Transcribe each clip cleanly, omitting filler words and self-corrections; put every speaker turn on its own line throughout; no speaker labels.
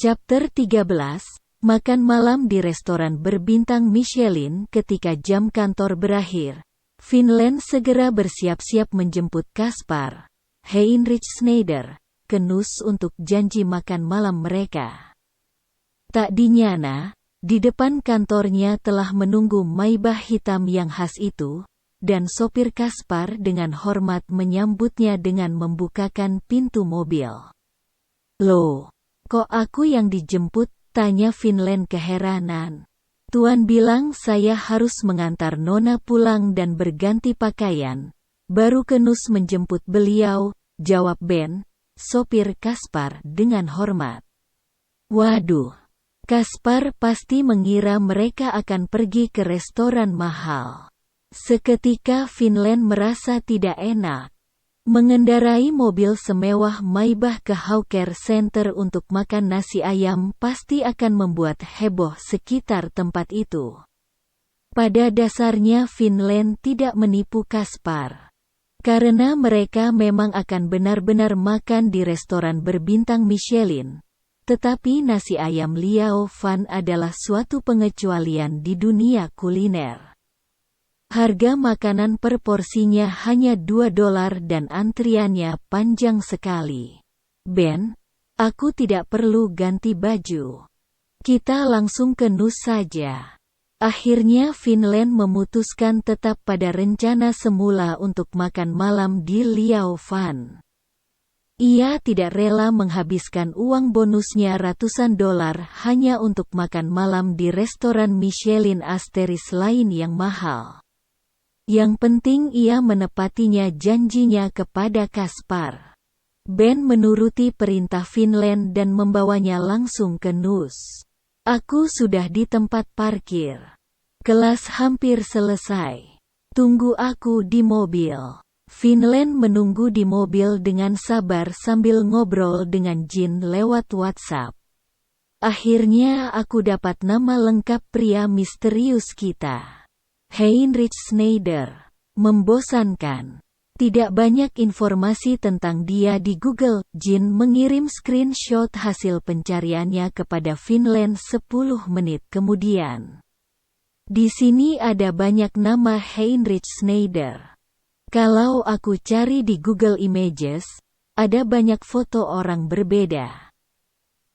Chapter 13, Makan malam di restoran berbintang Michelin. Ketika jam kantor berakhir, Finland segera bersiap-siap menjemput Caspar, Heinrich Schneider, ke Nuss untuk janji makan malam mereka. Tak dinyana, di depan kantornya telah menunggu Maybach hitam yang khas itu, dan sopir Caspar dengan hormat menyambutnya dengan membukakan pintu mobil. "Loh, kok aku yang dijemput?" tanya Finland keheranan. "Tuan bilang saya harus mengantar Nona pulang dan berganti pakaian, baru ke Nuss menjemput beliau," jawab Ben, sopir Caspar dengan hormat. Waduh, Caspar pasti mengira mereka akan pergi ke restoran mahal. Seketika Finland merasa tidak enak. Mengendarai mobil semewah Maybach ke Hawker Center untuk makan nasi ayam pasti akan membuat heboh sekitar tempat itu. Pada dasarnya Finland tidak menipu Caspar. Karena mereka memang akan benar-benar makan di restoran berbintang Michelin. Tetapi nasi ayam Liao Fan adalah suatu pengecualian di dunia kuliner. Harga makanan per porsinya hanya $2 dan antriannya panjang sekali. "Ben, aku tidak perlu ganti baju. Kita langsung ke Nuss saja." Akhirnya Finland memutuskan tetap pada rencana semula untuk makan malam di Liao Fan. Ia tidak rela menghabiskan uang bonusnya ratusan dolar hanya untuk makan malam di restoran Michelin asterisk lain yang mahal. Yang penting ia menepatinya janjinya kepada Caspar. Ben menuruti perintah Finland dan membawanya langsung ke Nuss. "Aku sudah di tempat parkir. Kelas hampir selesai. Tunggu aku di mobil." Finland menunggu di mobil dengan sabar sambil ngobrol dengan Jin lewat WhatsApp. "Akhirnya aku dapat nama lengkap pria misterius kita. Heinrich Schneider." Membosankan. Tidak banyak informasi tentang dia di Google. Jin mengirim screenshot hasil pencariannya kepada Finland 10 menit kemudian. "Di sini ada banyak nama Heinrich Schneider. Kalau aku cari di Google Images, ada banyak foto orang berbeda.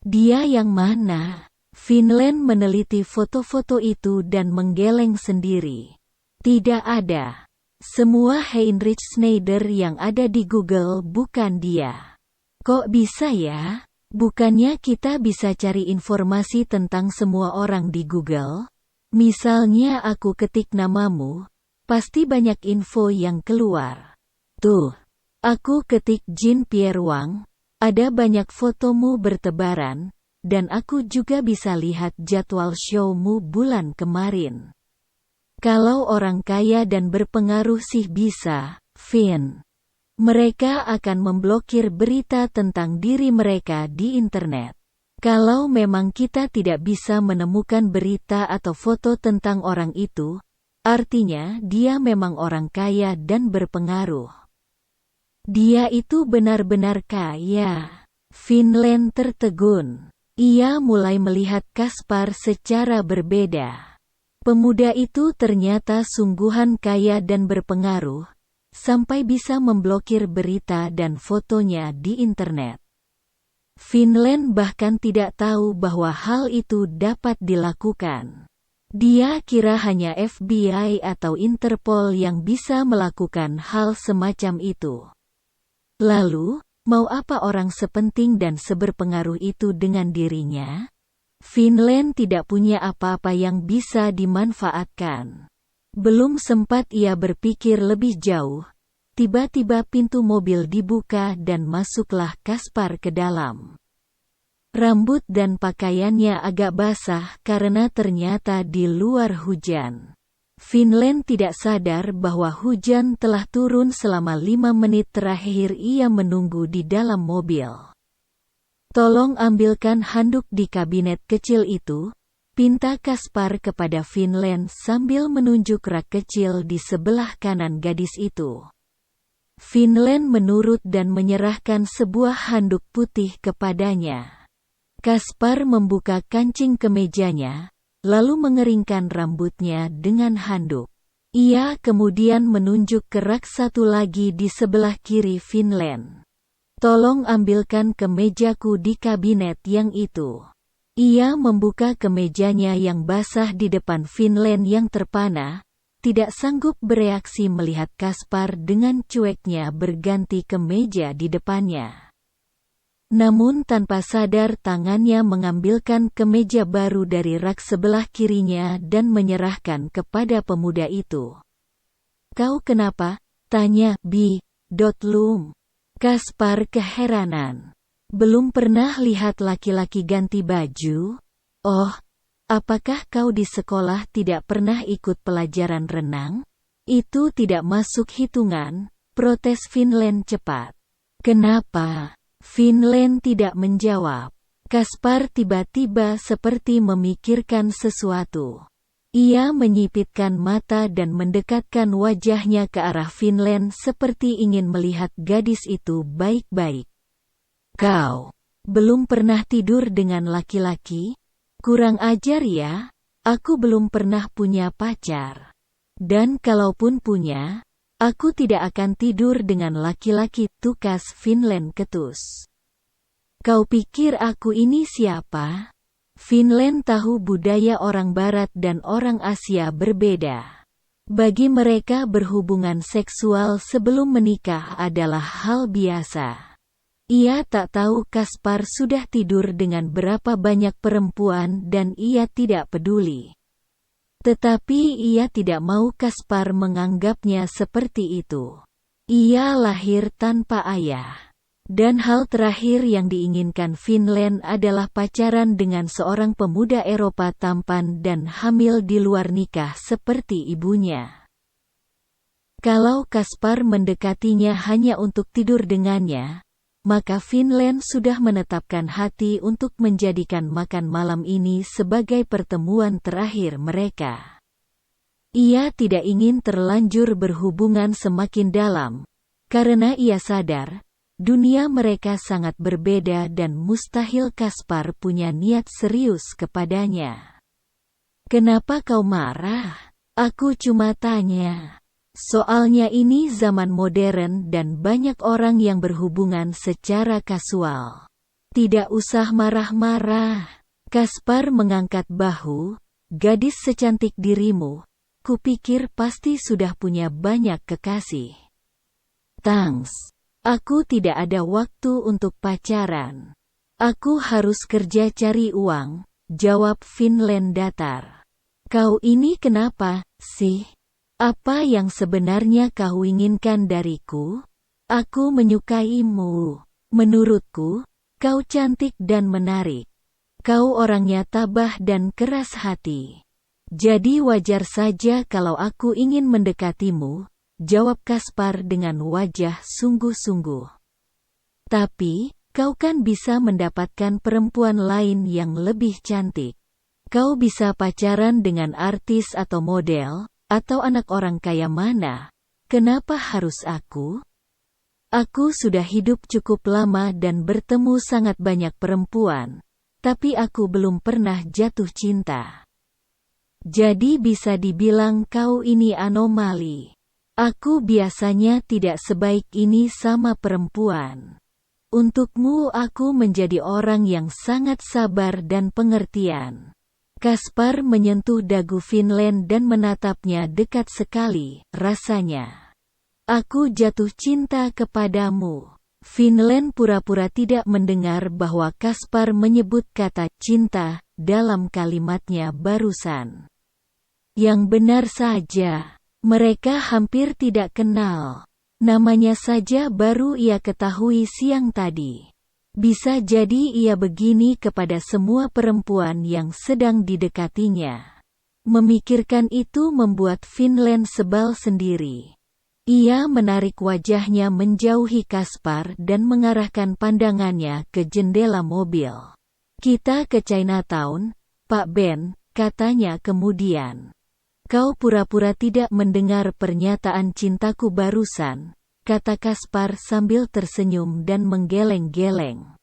Dia yang mana?" Finland meneliti foto-foto itu dan menggeleng sendiri. Tidak ada. Semua Heinrich Schneider yang ada di Google bukan dia. Kok bisa ya? Bukannya kita bisa cari informasi tentang semua orang di Google? Misalnya aku ketik namamu, pasti banyak info yang keluar. Tuh, aku ketik Jean Pierre Wang, ada banyak fotomu bertebaran, dan aku juga bisa lihat jadwal showmu bulan kemarin. Kalau orang kaya dan berpengaruh sih bisa, Fin. Mereka akan memblokir berita tentang diri mereka di internet. Kalau memang kita tidak bisa menemukan berita atau foto tentang orang itu, artinya dia memang orang kaya dan berpengaruh. Dia itu benar-benar kaya. Finland tertegun. Ia mulai melihat Caspar secara berbeda. Pemuda itu ternyata sungguhan kaya dan berpengaruh, sampai bisa memblokir berita dan fotonya di internet. Finland bahkan tidak tahu bahwa hal itu dapat dilakukan. Dia kira hanya FBI atau Interpol yang bisa melakukan hal semacam itu. Lalu, mau apa orang sepenting dan seberpengaruh itu dengan dirinya? Finland tidak punya apa-apa yang bisa dimanfaatkan. Belum sempat ia berpikir lebih jauh, tiba-tiba pintu mobil dibuka dan masuklah Caspar ke dalam. Rambut dan pakaiannya agak basah karena ternyata di luar hujan. Finland tidak sadar bahwa hujan telah turun selama 5 menit terakhir ia menunggu di dalam mobil. "Tolong ambilkan handuk di kabinet kecil itu," pinta Caspar kepada Finland sambil menunjuk rak kecil di sebelah kanan gadis itu. Finland menurut dan menyerahkan sebuah handuk putih kepadanya. Kaspar membuka kancing kemejanya, lalu mengeringkan rambutnya dengan handuk. Ia kemudian menunjuk ke rak satu lagi di sebelah kiri Finland. Tolong ambilkan kemejaku di kabinet yang itu. Ia membuka kemejanya yang basah di depan Finland yang terpana, tidak sanggup bereaksi melihat Kaspar dengan cueknya berganti kemeja di depannya. Namun tanpa sadar tangannya mengambilkan kemeja baru dari rak sebelah kirinya dan menyerahkan kepada pemuda itu. Kau kenapa? Tanya B. Kaspar keheranan. Belum pernah lihat laki-laki ganti baju? Oh, apakah kau di sekolah tidak pernah ikut pelajaran renang? Itu tidak masuk hitungan, protes Finland cepat. Kenapa? Finland tidak menjawab. Kaspar tiba-tiba seperti memikirkan sesuatu. Ia menyipitkan mata dan mendekatkan wajahnya ke arah Finland seperti ingin melihat gadis itu baik-baik. Kau belum pernah tidur dengan laki-laki? Kurang ajar ya, aku belum pernah punya pacar. Dan kalaupun punya, aku tidak akan tidur dengan laki-laki, tukas Finland ketus. Kau pikir aku ini siapa? Finland tahu budaya orang Barat dan orang Asia berbeda. Bagi mereka berhubungan seksual sebelum menikah adalah hal biasa. Ia tak tahu Kaspar sudah tidur dengan berapa banyak perempuan dan ia tidak peduli. Tetapi ia tidak mau Kaspar menganggapnya seperti itu. Ia lahir tanpa ayah. Dan hal terakhir yang diinginkan Finland adalah pacaran dengan seorang pemuda Eropa tampan dan hamil di luar nikah seperti ibunya. Kalau Kaspar mendekatinya hanya untuk tidur dengannya, maka Finland sudah menetapkan hati untuk menjadikan makan malam ini sebagai pertemuan terakhir mereka. Ia tidak ingin terlanjur berhubungan semakin dalam, karena ia sadar, dunia mereka sangat berbeda dan mustahil Kaspar punya niat serius kepadanya. Kenapa kau marah? Aku cuma tanya. Soalnya ini zaman modern dan banyak orang yang berhubungan secara kasual. Tidak usah marah-marah. Kaspar mengangkat bahu. Gadis secantik dirimu, kupikir pasti sudah punya banyak kekasih. Thanks. Aku tidak ada waktu untuk pacaran. Aku harus kerja cari uang, jawab Finland datar. Kau ini kenapa, sih? Apa yang sebenarnya kau inginkan dariku? Aku menyukaimu. Menurutku, kau cantik dan menarik. Kau orangnya tabah dan keras hati. Jadi wajar saja kalau aku ingin mendekatimu, jawab Kaspar dengan wajah sungguh-sungguh. Tapi, kau kan bisa mendapatkan perempuan lain yang lebih cantik. Kau bisa pacaran dengan artis atau model, atau anak orang kaya mana? Kenapa harus aku? Aku sudah hidup cukup lama dan bertemu sangat banyak perempuan, tapi aku belum pernah jatuh cinta. Jadi bisa dibilang kau ini anomali. Aku biasanya tidak sebaik ini sama perempuan. Untukmu aku menjadi orang yang sangat sabar dan pengertian. Kaspar menyentuh dagu Finland dan menatapnya dekat sekali, rasanya. Aku jatuh cinta kepadamu. Finland pura-pura tidak mendengar bahwa Kaspar menyebut kata cinta dalam kalimatnya barusan. Yang benar saja, mereka hampir tidak kenal. Namanya saja baru ia ketahui siang tadi. Bisa jadi ia begini kepada semua perempuan yang sedang didekatinya. Memikirkan itu membuat Finland sebal sendiri. Ia menarik wajahnya menjauhi Kaspar dan mengarahkan pandangannya ke jendela mobil. Kita ke Chinatown, Pak Ben, katanya kemudian. Kau pura-pura tidak mendengar pernyataan cintaku barusan, kata Kaspar sambil tersenyum dan menggeleng-geleng.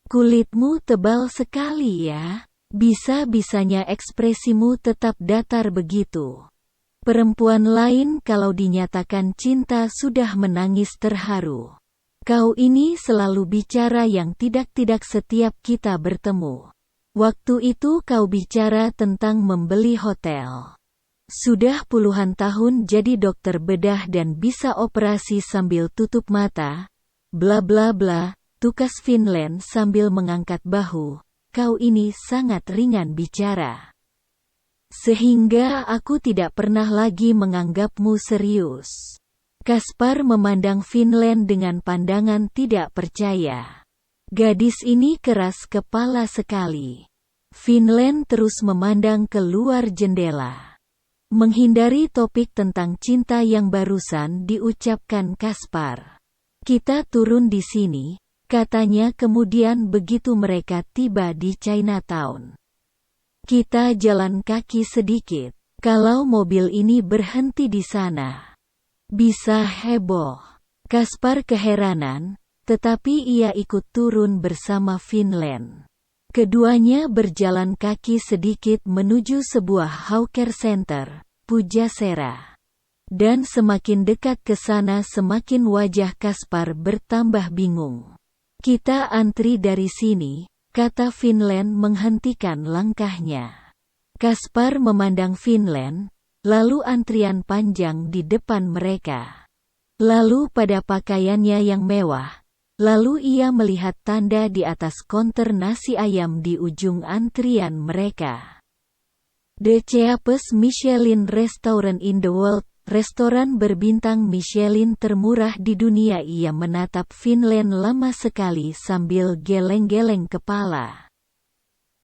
Kulitmu tebal sekali ya. Bisa-bisanya ekspresimu tetap datar begitu. Perempuan lain kalau dinyatakan cinta sudah menangis terharu. Kau ini selalu bicara yang tidak-tidak setiap kita bertemu. Waktu itu kau bicara tentang membeli hotel. Sudah puluhan tahun jadi dokter bedah dan bisa operasi sambil tutup mata. Bla bla bla, tukas Finland sambil mengangkat bahu. Kau ini sangat ringan bicara. Sehingga aku tidak pernah lagi menganggapmu serius. Kaspar memandang Finland dengan pandangan tidak percaya. Gadis ini keras kepala sekali. Finland terus memandang keluar jendela. Menghindari topik tentang cinta yang barusan diucapkan Kaspar. Kita turun di sini, katanya kemudian begitu mereka tiba di Chinatown. Kita jalan kaki sedikit. Kalau mobil ini berhenti di sana, bisa heboh. Kaspar keheranan, tetapi ia ikut turun bersama Finland. Keduanya berjalan kaki sedikit menuju sebuah hawker center, Pujasera. Dan semakin dekat ke sana semakin wajah Kaspar bertambah bingung. Kita antri dari sini, kata Finland menghentikan langkahnya. Kaspar memandang Finland, lalu antrian panjang di depan mereka. Lalu pada pakaiannya yang mewah. Lalu ia melihat tanda di atas konter nasi ayam di ujung antrian mereka. The cheapest Michelin restaurant in the world, restoran berbintang Michelin termurah di dunia. Ia menatap Finland lama sekali sambil geleng-geleng kepala.